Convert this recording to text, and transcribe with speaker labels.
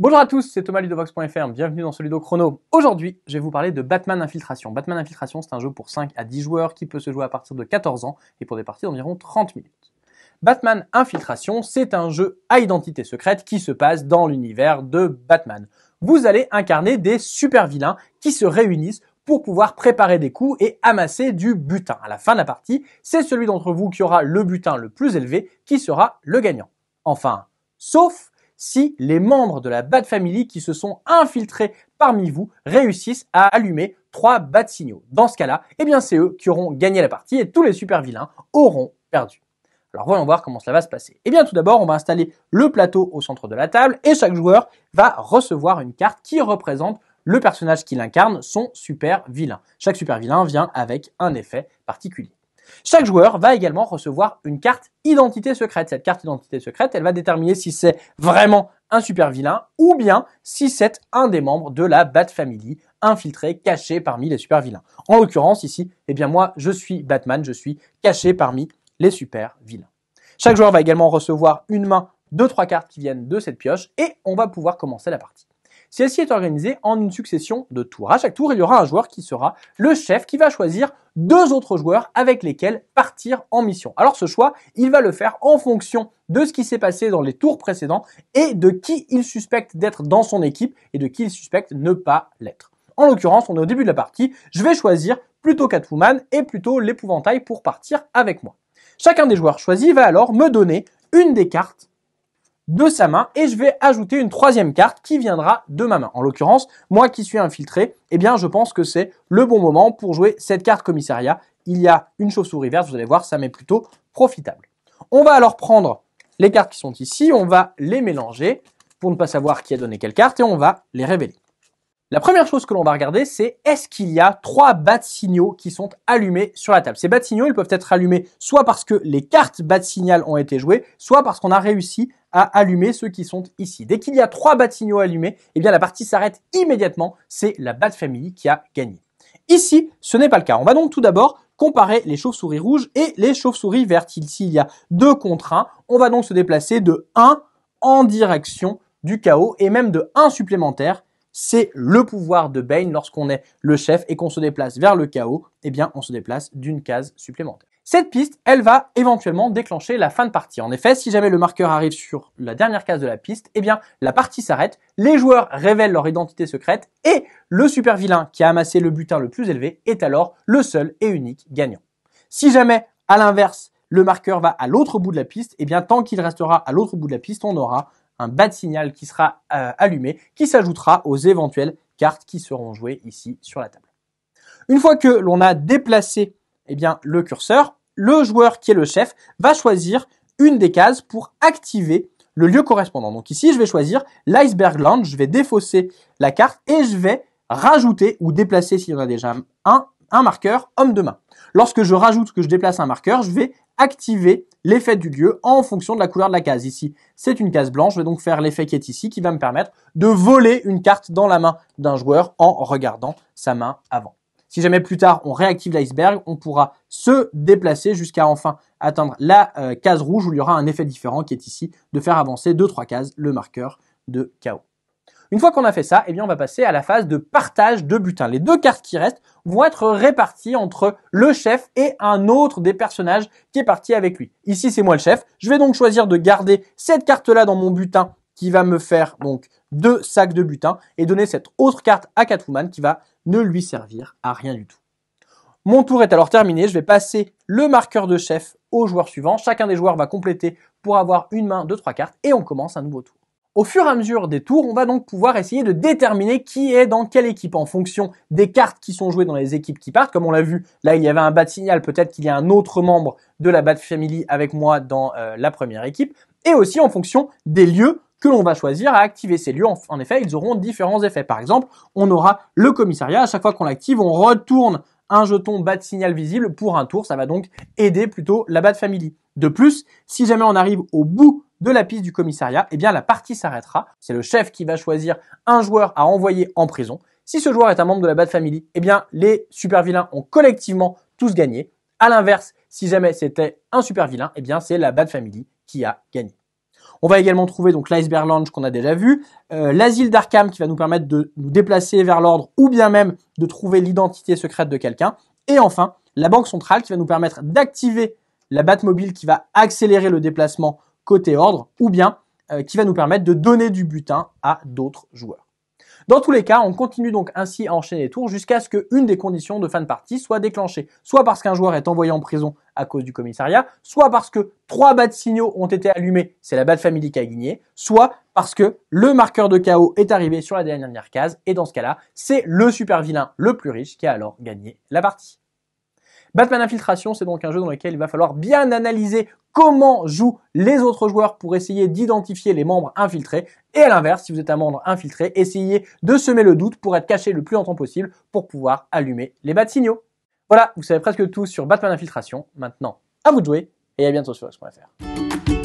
Speaker 1: Bonjour à tous, c'est Thomas Ludovox.fr, bienvenue dans ce Ludo Chrono. Aujourd'hui, je vais vous parler de Batman Infiltration. Batman Infiltration, c'est un jeu pour 5 à 10 joueurs qui peut se jouer à partir de 14 ans et pour des parties d'environ 30 minutes. Batman Infiltration, c'est un jeu à identité secrète qui se passe dans l'univers de Batman. Vous allez incarner des super vilains qui se réunissent pour pouvoir préparer des coups et amasser du butin. À la fin de la partie, c'est celui d'entre vous qui aura le butin le plus élevé qui sera le gagnant. Enfin, sauf si les membres de la Bat Family qui se sont infiltrés parmi vous réussissent à allumer 3 Bat signaux. Dans ce cas-là, eh bien c'est eux qui auront gagné la partie et tous les super vilains auront perdu. Alors voyons voir comment cela va se passer. Eh bien tout d'abord, on va installer le plateau au centre de la table et chaque joueur va recevoir une carte qui représente le personnage qu'il incarne, son super vilain. Chaque super vilain vient avec un effet particulier. Chaque joueur va également recevoir une carte identité secrète. Cette carte identité secrète, elle va déterminer si c'est vraiment un super vilain ou bien si c'est un des membres de la Bat Family infiltré, caché parmi les super vilains. En l'occurrence ici, eh bien moi je suis Batman, je suis caché parmi les super vilains. Chaque joueur va également recevoir une main de 3 cartes qui viennent de cette pioche et on va pouvoir commencer la partie. Celle-ci est organisée en une succession de tours. À chaque tour, il y aura un joueur qui sera le chef qui va choisir 2 autres joueurs avec lesquels partir en mission. Alors ce choix, il va le faire en fonction de ce qui s'est passé dans les tours précédents et de qui il suspecte d'être dans son équipe et de qui il suspecte ne pas l'être. En l'occurrence, on est au début de la partie, je vais choisir plutôt Catwoman et plutôt l'épouvantail pour partir avec moi. Chacun des joueurs choisis va alors me donner une des cartes de sa main et je vais ajouter une 3e carte qui viendra de ma main. En l'occurrence, moi qui suis infiltré, eh bien je pense que c'est le bon moment pour jouer cette carte commissariat. Il y a une chauve-souris verte, vous allez voir, ça m'est plutôt profitable. On va alors prendre les cartes qui sont ici, on va les mélanger pour ne pas savoir qui a donné quelle carte et on va les révéler. La première chose que l'on va regarder, c'est est-ce qu'il y a 3 bat signaux qui sont allumés sur la table. Ces bat signaux, ils peuvent être allumés soit parce que les cartes bat signal ont été jouées, soit parce qu'on a réussi à allumer ceux qui sont ici. Dès qu'il y a 3 bat signaux allumés, eh bien la partie s'arrête immédiatement. C'est la Bat Family qui a gagné. Ici, ce n'est pas le cas. On va donc tout d'abord comparer les chauves-souris rouges et les chauves-souris vertes. Ici, il y a 2 contre 1. On va donc se déplacer de 1 en direction du chaos et même de 1 supplémentaire. C'est le pouvoir de Bane lorsqu'on est le chef et qu'on se déplace vers le chaos, eh bien on se déplace d'une case supplémentaire. Cette piste, elle va éventuellement déclencher la fin de partie. En effet, si jamais le marqueur arrive sur la dernière case de la piste, eh bien la partie s'arrête, les joueurs révèlent leur identité secrète et le super vilain qui a amassé le butin le plus élevé est alors le seul et unique gagnant. Si jamais, à l'inverse, le marqueur va à l'autre bout de la piste, eh bien tant qu'il restera à l'autre bout de la piste, on aura un bat signal qui sera allumé, qui s'ajoutera aux éventuelles cartes qui seront jouées ici sur la table. Une fois que l'on a déplacé eh bien, le curseur, le joueur qui est le chef va choisir une des cases pour activer le lieu correspondant. Donc ici, je vais choisir l'Iceberg Lounge, je vais défausser la carte et je vais rajouter ou déplacer, s'il y en a déjà un marqueur homme de main. Lorsque je rajoute, que je déplace un marqueur, je vais activer l'effet du lieu en fonction de la couleur de la case. Ici, c'est une case blanche. Je vais donc faire l'effet qui est ici, qui va me permettre de voler une carte dans la main d'un joueur en regardant sa main avant. Si jamais plus tard, on réactive l'iceberg, on pourra se déplacer jusqu'à enfin atteindre la case rouge où il y aura un effet différent qui est ici, de faire avancer 2-3 cases le marqueur de chaos. Une fois qu'on a fait ça, eh bien on va passer à la phase de partage de butin. Les 2 cartes qui restent vont être réparties entre le chef et un autre des personnages qui est parti avec lui. Ici, c'est moi le chef. Je vais donc choisir de garder cette carte-là dans mon butin qui va me faire donc 2 sacs de butin et donner cette autre carte à Catwoman qui va ne lui servir à rien du tout. Mon tour est alors terminé. Je vais passer le marqueur de chef au joueur suivant. Chacun des joueurs va compléter pour avoir une main de 3 cartes et on commence un nouveau tour. Au fur et à mesure des tours, on va donc pouvoir essayer de déterminer qui est dans quelle équipe en fonction des cartes qui sont jouées dans les équipes qui partent. Comme on l'a vu, là il y avait un bat signal, peut-être qu'il y a un autre membre de la Bat Family avec moi dans la première équipe. Et aussi en fonction des lieux que l'on va choisir à activer. Ces lieux, en effet, ils auront différents effets. Par exemple, on aura le commissariat. À chaque fois qu'on l'active, on retourne un jeton bat signal visible pour un tour. Ça va donc aider plutôt la Bat Family. De plus, si jamais on arrive au bout de la piste du commissariat, eh bien la partie s'arrêtera. C'est le chef qui va choisir un joueur à envoyer en prison. Si ce joueur est un membre de la Bat Family, eh bien les super vilains ont collectivement tous gagné. À l'inverse, si jamais c'était un super vilain, eh bien c'est la Bat Family qui a gagné. On va également trouver donc l'Iceberg Lounge qu'on a déjà vu, l'Asile d'Arkham qui va nous permettre de nous déplacer vers l'ordre ou bien même de trouver l'identité secrète de quelqu'un. Et enfin, la Banque Centrale qui va nous permettre d'activer la Batmobile qui va accélérer le déplacement côté ordre ou bien qui va nous permettre de donner du butin à d'autres joueurs. Dans tous les cas, on continue donc ainsi à enchaîner les tours jusqu'à ce qu'une des conditions de fin de partie soit déclenchée. Soit parce qu'un joueur est envoyé en prison à cause du commissariat, soit parce que 3 bats signaux ont été allumés, c'est la Bat Family qui a gagné, soit parce que le marqueur de chaos est arrivé sur la dernière case, et dans ce cas-là, c'est le super vilain le plus riche qui a alors gagné la partie. Batman Infiltration, c'est donc un jeu dans lequel il va falloir bien analyser comment jouent les autres joueurs pour essayer d'identifier les membres infiltrés. Et à l'inverse, si vous êtes un membre infiltré, essayez de semer le doute pour être caché le plus longtemps possible pour pouvoir allumer les bas signaux. Voilà, vous savez presque tout sur Batman Infiltration. Maintenant, à vous de jouer et à bientôt sur X.fr.